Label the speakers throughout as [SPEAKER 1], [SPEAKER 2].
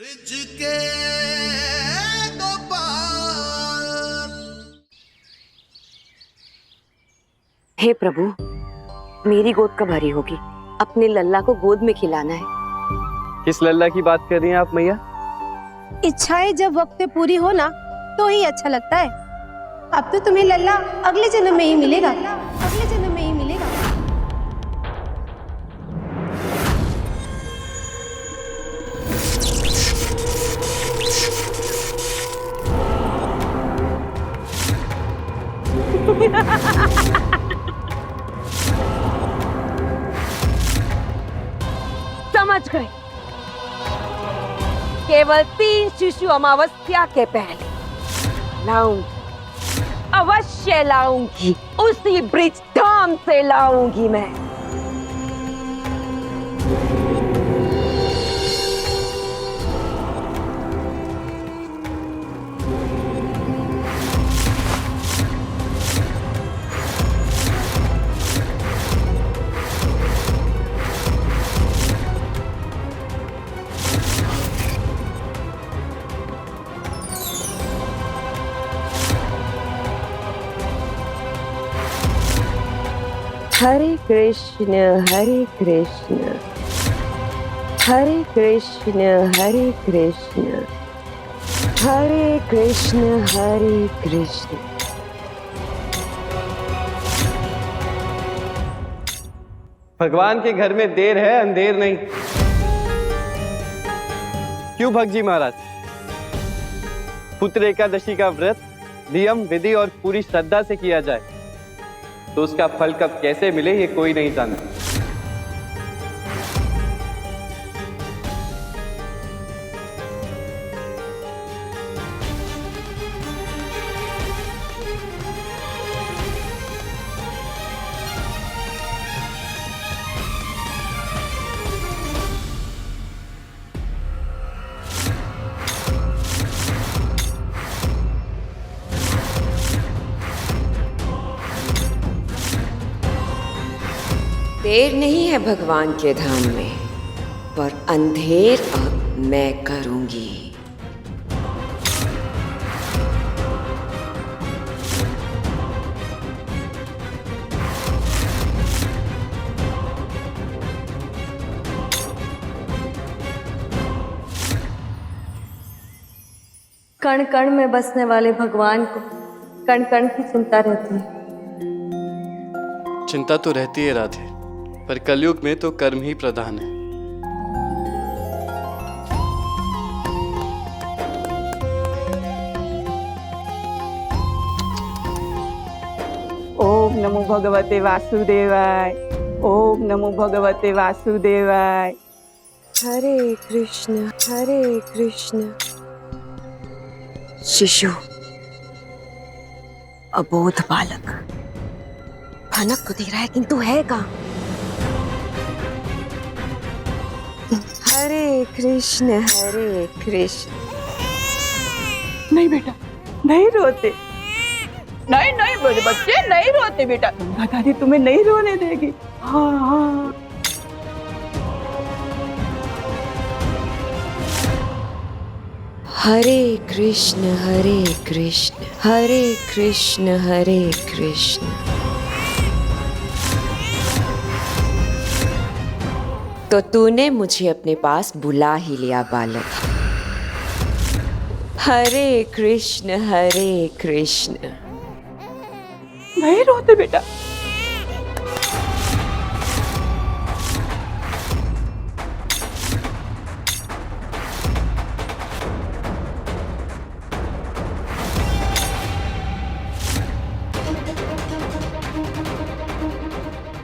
[SPEAKER 1] Bridge के दो पार।
[SPEAKER 2] हे प्रभु, मेरी गोद कब भरी होगी? अपने लल्ला को गोद में खिलाना है।
[SPEAKER 3] किस लल्ला की बात कर रही हैं आप मैया?
[SPEAKER 4] इच्छाएं जब वक्त पे पूरी हो ना तो ही अच्छा लगता है। अब तो तुम्हें लल्ला अगले जन्म में ही मिलेगा, अगले जन्म में ही मिलेगा।
[SPEAKER 2] समझ गए। केवल 3 शिशु अमावस्या के पहले लाऊंगी, अवश्य लाऊंगी, उसी ब्रिज धाम से लाऊंगी मैं। हरे कृष्ण हरे कृष्ण, हरे कृष्ण हरे कृष्ण, हरे कृष्ण हरे कृष्ण।
[SPEAKER 3] भगवान के घर में देर है, अंधेर नहीं। क्यों भगजी महाराज? पुत्र एकादशी का व्रत नियम विधि और पूरी श्रद्धा से किया जाए तो उसका फल कब कैसे मिले ये कोई नहीं जानता।
[SPEAKER 2] देर नहीं है भगवान के धाम में, पर अंधेर अब मैं करूंगी।
[SPEAKER 5] कण कण में बसने वाले भगवान को कण कण की चिंता रहती है।
[SPEAKER 3] चिंता तो रहती है राधे, पर कलयुग में तो कर्म ही प्रधान है।
[SPEAKER 6] ओम नमो भगवते वासुदेवाय, ओम नमो भगवते वासुदेवाय।
[SPEAKER 2] हरे कृष्ण हरे कृष्ण। शिशु, अबोध बालक, भनक तो दे रहा है किंतु है कहाँ? हरे कृष्ण हरे कृष्ण।
[SPEAKER 6] नहीं बेटा, नहीं रोते, नहीं नहीं मेरे बच्चे नहीं रोते बेटा। गंगा दादी तुम्हें नहीं रोने देगी। हाँ हाँ।
[SPEAKER 2] हरे कृष्ण हरे कृष्ण, हरे कृष्ण हरे कृष्ण। तो तूने मुझे अपने पास बुला ही लिया बालक। हरे कृष्ण हरे कृष्ण।
[SPEAKER 6] नहीं रोते बेटा।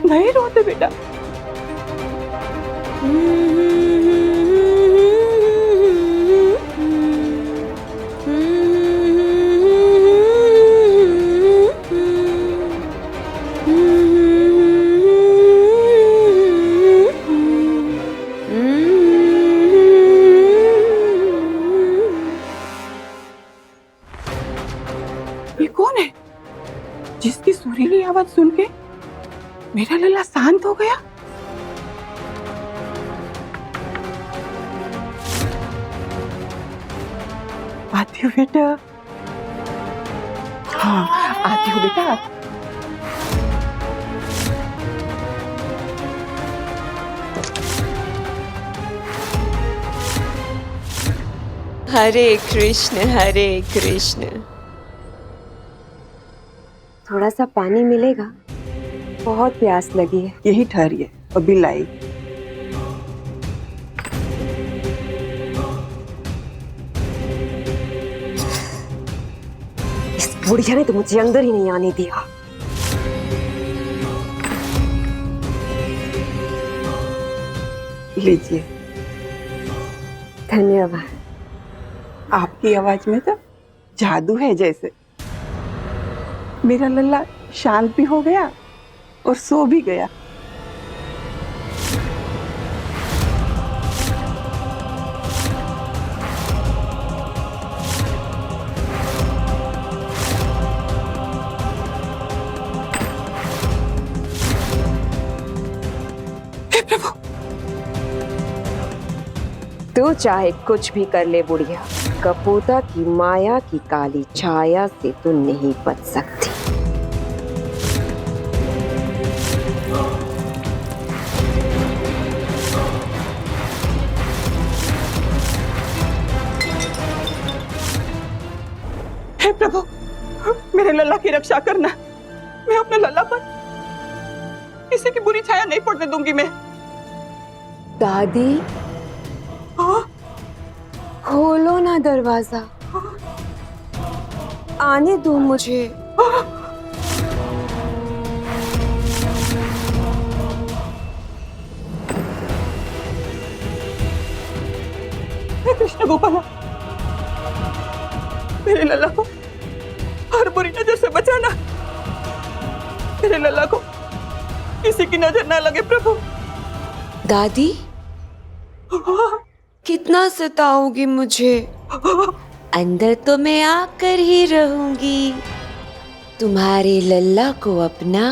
[SPEAKER 6] नहीं रोते बेटा। ये कौन है जिसकी सुरीली आवाज सुन के मेरा लल्ला शांत हो गया? आती हूँ बेटा। हाँ, आती हूँ बेटा।
[SPEAKER 5] हरे कृष्ण।
[SPEAKER 2] थोड़ा सा पानी मिलेगा? बहुत प्यास लगी है।
[SPEAKER 6] यही ठहरिए, अभी लाई।
[SPEAKER 2] इस बुढ़िया ने तो मुझे अंदर ही नहीं आने दिया।
[SPEAKER 6] लीजिए।
[SPEAKER 2] धन्यवाद।
[SPEAKER 6] आपकी आवाज में तो जादू है जैसे। मेरा लल्ला शांत भी हो गया और सो भी गया। हे प्रभु।
[SPEAKER 2] तू चाहे कुछ भी कर ले बुढ़िया, कपोता की माया की काली छाया से तू नहीं बच सकती।
[SPEAKER 6] हे प्रभु, मेरे लल्ला की रक्षा करना। मैं अपने लल्ला पर किसी की बुरी छाया नहीं पड़ने दूंगी मैं।
[SPEAKER 2] दादी,
[SPEAKER 6] हाँ?
[SPEAKER 2] खोलो ना दरवाजा, आने दो मुझे।
[SPEAKER 6] हे कृष्ण गोपाला, मेरे लल्ला को हर बुरी नजर से बचाना। मेरे लल्ला को किसी की नजर ना लगे प्रभु।
[SPEAKER 2] दादी, कितना सताओगी मुझे? अंदर तो मैं आकर ही रहूंगी, तुम्हारे लल्ला को अपना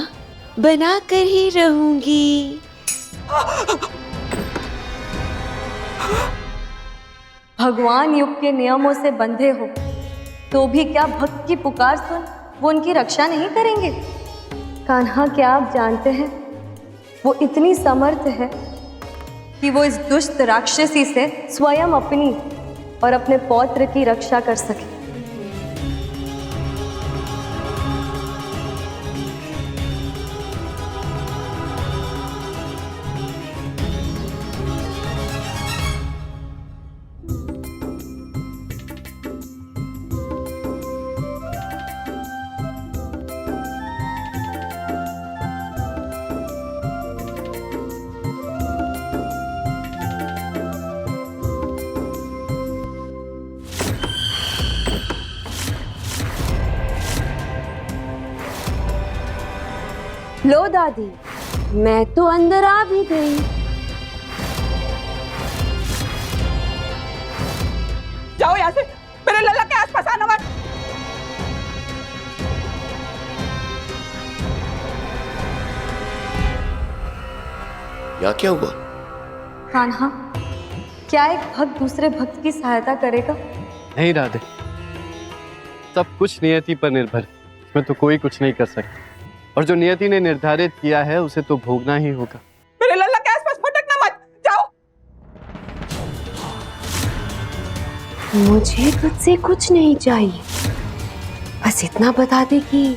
[SPEAKER 2] बना कर ही रहूंगी।
[SPEAKER 5] भगवान युग के नियमों से बंधे हो तो भी क्या भक्त की पुकार सुन वो उनकी रक्षा नहीं करेंगे? कान्हा, क्या आप जानते हैं वो इतनी समर्थ है कि वो इस दुष्ट राक्षसी से स्वयं अपनी और अपने पौत्र की रक्षा कर सके।
[SPEAKER 2] लो दादी, मैं तो अंदर आ भी गई।
[SPEAKER 6] जाओ यहाँ से, मेरे लल्ला के आसपास आना मत।
[SPEAKER 1] यहाँ क्या हुआ?
[SPEAKER 5] कान्हा, क्या एक भक्त दूसरे भक्त की सहायता करेगा?
[SPEAKER 3] नहीं राधे, सब कुछ नियति पर निर्भर, इसमें तो कोई कुछ नहीं कर सकता, और जो नियति ने निर्धारित किया है उसे तो भोगना ही होगा।
[SPEAKER 6] मेरे लल्ला के आसपास भटकना मत, जाओ।
[SPEAKER 2] मुझे तुझसे कुछ नहीं चाहिए, बस इतना बता दे कि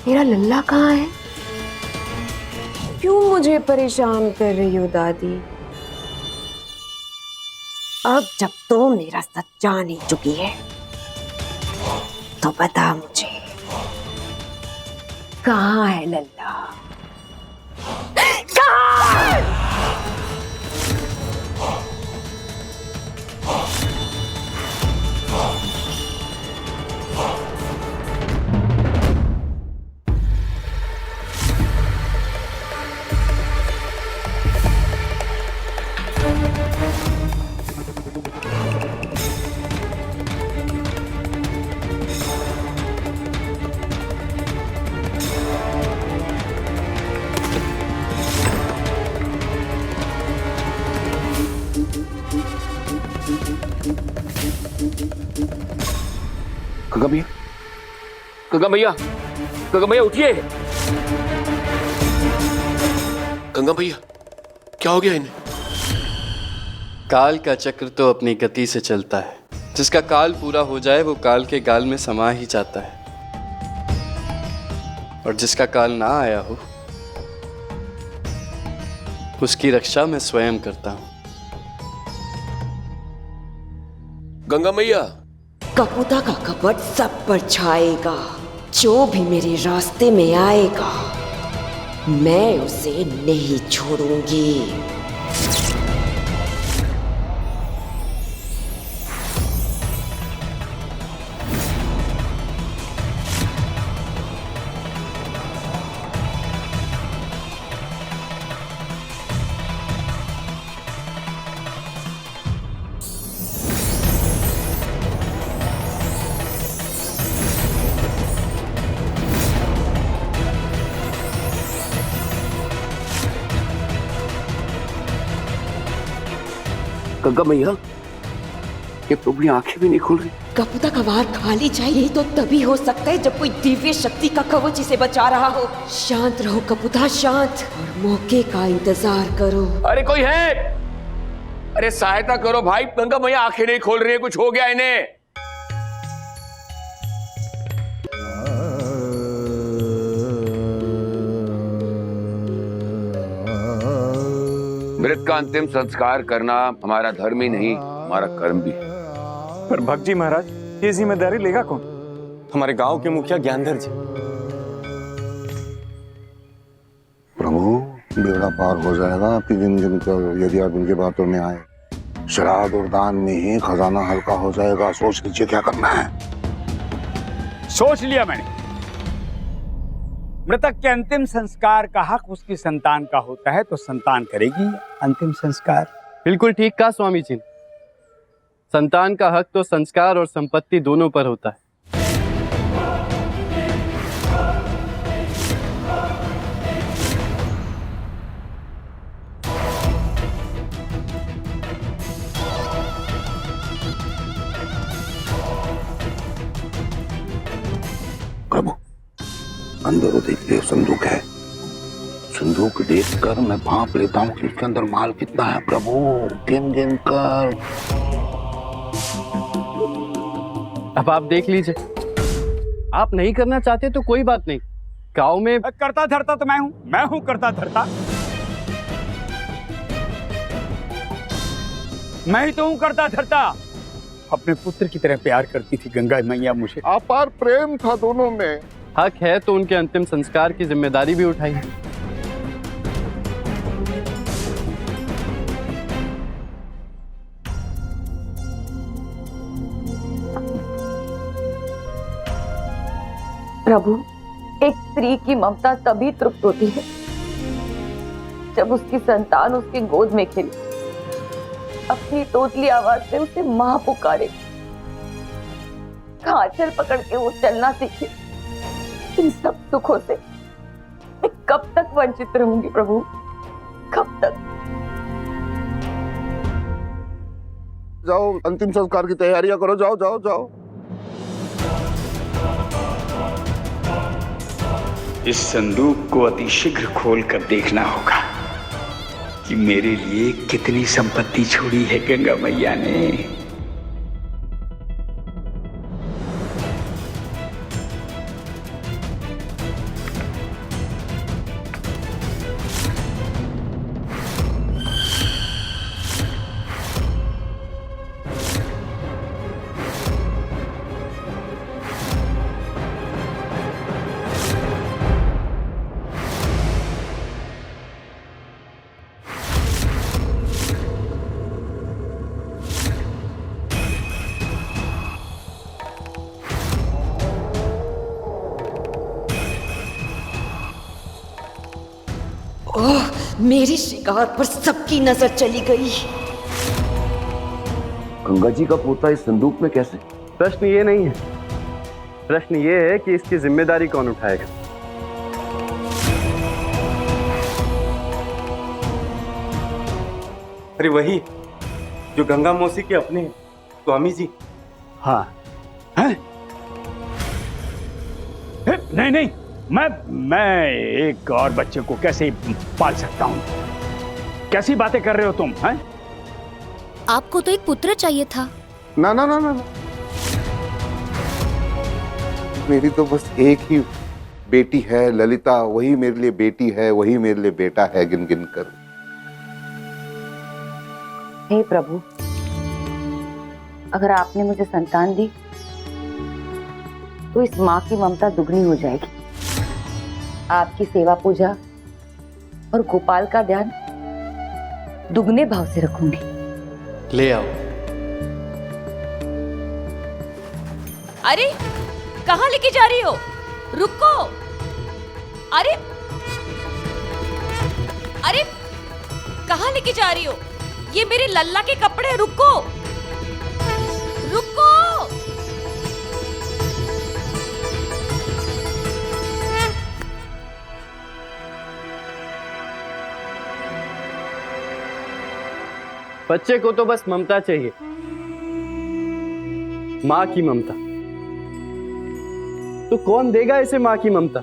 [SPEAKER 2] तेरा लल्ला कहाँ है। क्यों मुझे परेशान कर रही हो दादी? अब जब तो मेरा सच जान ही चुकी है तो बता मुझे, कहाँ है लल्ला? कहाँ है?
[SPEAKER 1] गंगा भैया, गंगा भैया, गंगा भैया उठिए। गंगा भैया, क्या हो गया इन्हें?
[SPEAKER 3] काल का चक्र तो अपनी गति से चलता है। जिसका काल पूरा हो जाए वो काल के गाल में समा ही जाता है, और जिसका काल ना आया हो उसकी रक्षा मैं स्वयं करता हूं।
[SPEAKER 1] गंगा मैया,
[SPEAKER 2] कपूता का कपट सब पर छाएगा। जो भी मेरे रास्ते में आएगा मैं उसे नहीं छोड़ूंगी।
[SPEAKER 1] गंगा मैया, ये तो अपनी आंखें भी नहीं खुल रही।
[SPEAKER 2] कपूता का वार खाली चाहिए तो तभी हो सकता है जब कोई दिव्य शक्ति का कवच इसे बचा रहा हो। शांत रहो कपूता, शांत, और मौके का इंतजार करो।
[SPEAKER 1] अरे कोई है? अरे सहायता करो भाई, गंगा मैया आंखें नहीं खोल रही है, कुछ हो गया इन्हें। मृत का अंतिम संस्कार करना हमारा धर्म ही नहीं, हमारा कर्म भी है।
[SPEAKER 7] पर भक्त जी महाराज, ये जिम्मेदारी लेगा कौन? हमारे गांव के मुखिया ज्ञानधर जी।
[SPEAKER 8] प्रभु, बेड़ा पार हो जाएगा आपकी जिंदगी कर, यदि आप उनकी बातों में आए। श्राद्ध और दान में ही खजाना हल्का हो जाएगा। सोच लीजिए क्या करना है।
[SPEAKER 9] सोच लिया मैंने। मृतक के अंतिम संस्कार का हक उसकी संतान का होता है, तो संतान करेगी अंतिम संस्कार।
[SPEAKER 3] बिल्कुल ठीक कहा स्वामी जी ने। संतान का हक तो संस्कार और संपत्ति दोनों पर होता है।
[SPEAKER 8] प्रभु, अंदर वो देखिए संदूक है। संदूक देखकर मैं भांप लेता हूँ कि इसके अंदर माल कितना है। प्रभु, गिन गिन कर।
[SPEAKER 3] अब आप देख लीजिए। आप नहीं करना चाहते तो कोई बात नहीं। गांव में
[SPEAKER 9] करता धरता तो मैं हूं करता धरता। मैं ही तो हूं करता धरता। अपने पुत्र की तरह प्यार करती थी गंगा मैया मुझे।
[SPEAKER 8] अपार प्रेम था दोनों में।
[SPEAKER 3] हक है तो उनके अंतिम संस्कार की जिम्मेदारी भी उठाई।
[SPEAKER 5] प्रभु, एक स्त्री की ममता तभी तृप्त होती है जब उसकी संतान उसकी गोद में खेले, अपनी तोतली आवाज से उसे मां पुकारे, आंचल पकड़ के वो चलना सीखे। इन सब सुखों से मैं कब तक वंचित रहूंगी प्रभु, कब तक?
[SPEAKER 8] जाओ, अंतिम संस्कार की तैयारियां करो। जाओ जाओ जाओ।
[SPEAKER 10] इस संदूक को अतिशीघ्र खोलकर देखना होगा कि मेरे लिए कितनी संपत्ति छोड़ी है गंगा मैया ने।
[SPEAKER 2] ओह, मेरी शिकार पर सबकी नजर चली गई।
[SPEAKER 1] गंगा जी का पोता इस संदूक में कैसे?
[SPEAKER 3] प्रश्न ये नहीं है, प्रश्न ये है कि इसकी जिम्मेदारी कौन उठाएगा।
[SPEAKER 7] अरे वही जो गंगा मौसी के अपने। स्वामी जी।
[SPEAKER 9] हाँ हैं? नहीं नहीं, मैं एक और बच्चे को कैसे पाल सकता हूँ? कैसी बातें कर रहे हो तुम? हैं?
[SPEAKER 11] आपको तो एक पुत्र चाहिए था।
[SPEAKER 8] ना ना ना ना ना। मेरी तो बस एक ही बेटी है ललिता, वही मेरे लिए बेटी है, वही मेरे लिए बेटा है, गिन गिन कर।
[SPEAKER 12] हे प्रभु, अगर आपने मुझे संतान दी तो इस माँ की ममता दुगनी हो जाएगी। आपकी सेवा पूजा और गोपाल का ध्यान दुगने भाव से रखूंगी।
[SPEAKER 3] ले आओ।
[SPEAKER 2] अरे कहाँ लेके जा रही हो? रुको। अरे अरे कहाँ लेके जा रही हो? ये मेरे लल्ला के कपड़े। रुको रुको।
[SPEAKER 3] बच्चे को तो बस ममता चाहिए, माँ की ममता। तो कौन देगा इसे माँ की ममता?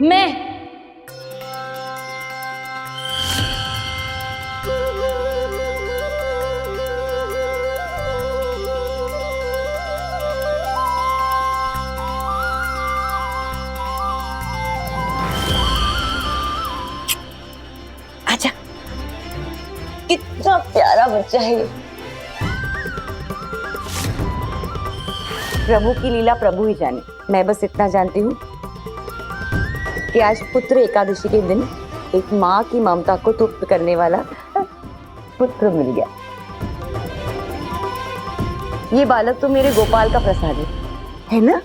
[SPEAKER 5] मैं।
[SPEAKER 12] आजा, कितना प्यारा बच्चा है ये। प्रभु की लीला प्रभु ही जाने। मैं बस इतना जानती हूँ कि आज पुत्र एकादशी के दिन एक माँ की ममता को तृप्त करने वाला पुत्र मिल गया। ये बालक तो मेरे गोपाल का प्रसाद है ना?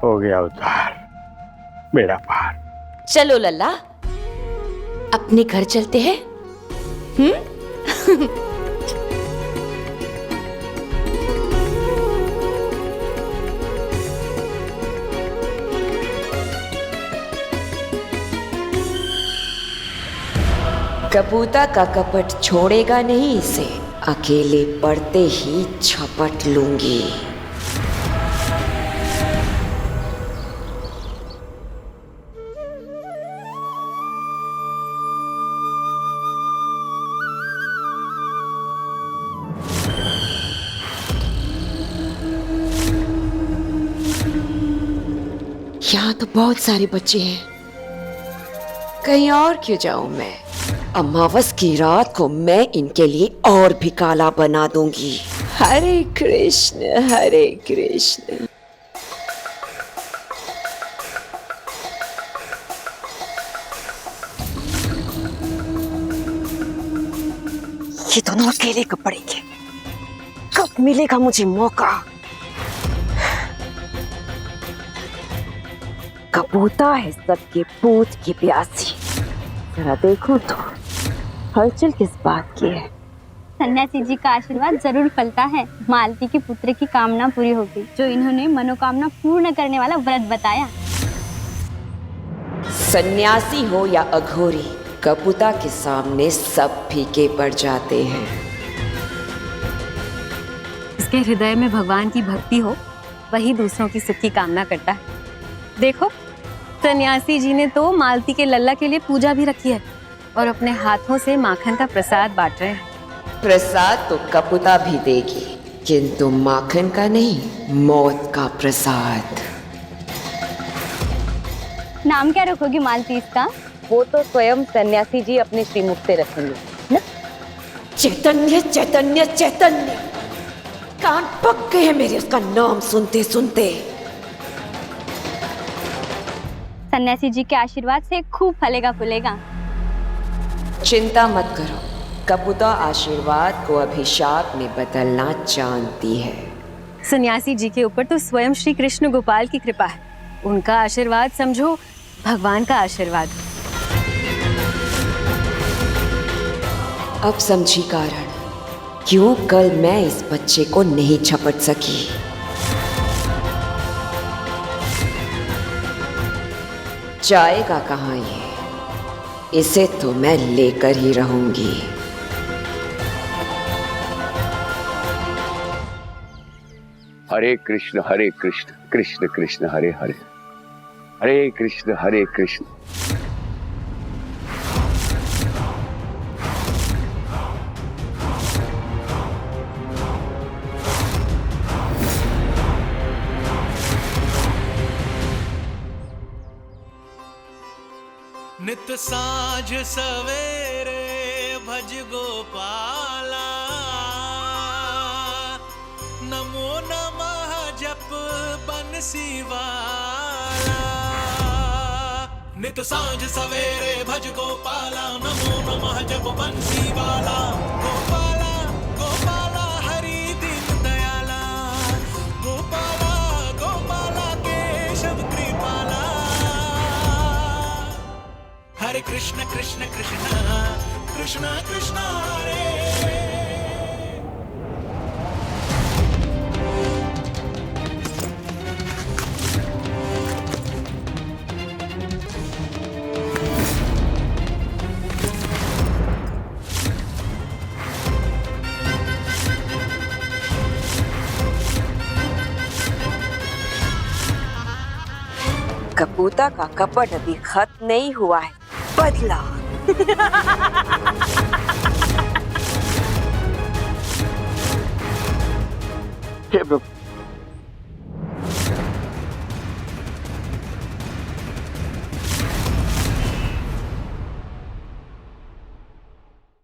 [SPEAKER 9] हो गया उद्धार, बेड़ा पार।
[SPEAKER 2] चलो लल्ला, अपने घर चलते हैं। कपूता का कपट छोड़ेगा नहीं इसे, अकेले पड़ते ही झपट लूंगी। यहाँ तो बहुत सारे बच्चे हैं, कहीं और क्यों जाऊं मैं? अमावस की रात को मैं इनके लिए और भी काला बना दूंगी। हरे कृष्ण हरे कृष्ण। ये दोनों अकेले कब पड़ेंगे? कब मिलेगा मुझे मौका? कपूता है सबके पूत की प्यासी। जरा देखो तो हलचल किस बात की है।
[SPEAKER 11] सन्यासी जी का आशीर्वाद जरूर फलता है। मालती के पुत्र की कामना पूरी होगी, जो इन्होंने मनोकामना पूर्ण करने वाला व्रत बताया।
[SPEAKER 2] सन्यासी हो या अघोरी, कपूता के सामने सब फीके पड़ जाते हैं।
[SPEAKER 5] इसके हृदय में भगवान की भक्ति हो, वही दूसरों की सुख की कामना करता है। देखो, सन्यासी जी ने तो मालती के लल्ला के लिए पूजा भी रखी है और अपने हाथों से माखन का प्रसाद बांट रहे हैं।
[SPEAKER 2] प्रसाद तो कपूता भी देगी, किंतु माखन का नहीं, मौत का प्रसाद।
[SPEAKER 11] नाम क्या रखोगी मालती इसका?
[SPEAKER 12] वो तो स्वयं सन्यासी जी अपने श्रीमुख से रखेंगे ना?
[SPEAKER 2] चैतन्य चैतन्य चैतन्य। कान पक गए हैं मेरे उसका नाम सुनते सुनते।
[SPEAKER 11] सन्यासी जी के आशीर्वाद से खूब फलेगा फूलेगा।
[SPEAKER 2] चिंता मत करो, कपूता आशीर्वाद को अभिशाप में बदलना जानती है।
[SPEAKER 5] सन्यासी जी के ऊपर तो स्वयं श्री कृष्ण गोपाल की कृपा है। उनका आशीर्वाद समझो भगवान का आशीर्वाद।
[SPEAKER 2] अब समझी कारण क्यों कल मैं इस बच्चे को नहीं झपट सकी। जाएगा कहाँ ये? इसे तो मैं लेकर ही रहूंगी।
[SPEAKER 1] हरे कृष्ण कृष्ण कृष्ण हरे हरे, हरे कृष्ण हरे कृष्ण।
[SPEAKER 13] नित साँझ सवेरे भज गोपाला, नमो नमः जप बंसी वाला। नित साँझ सवेरे भज गोपाला, नमो नमः जप बंसी वाला। गोपाला गोपाला हरि दीन दयाला, गोपाला गोपाला केशव कृपाला। हरे कृष्ण कृष्ण कृष्ण कृष्ण कृष्ण हरे।
[SPEAKER 2] कपूता का कपट अभी खत्म नहीं हुआ है, बदला।
[SPEAKER 1] हे प्रभु,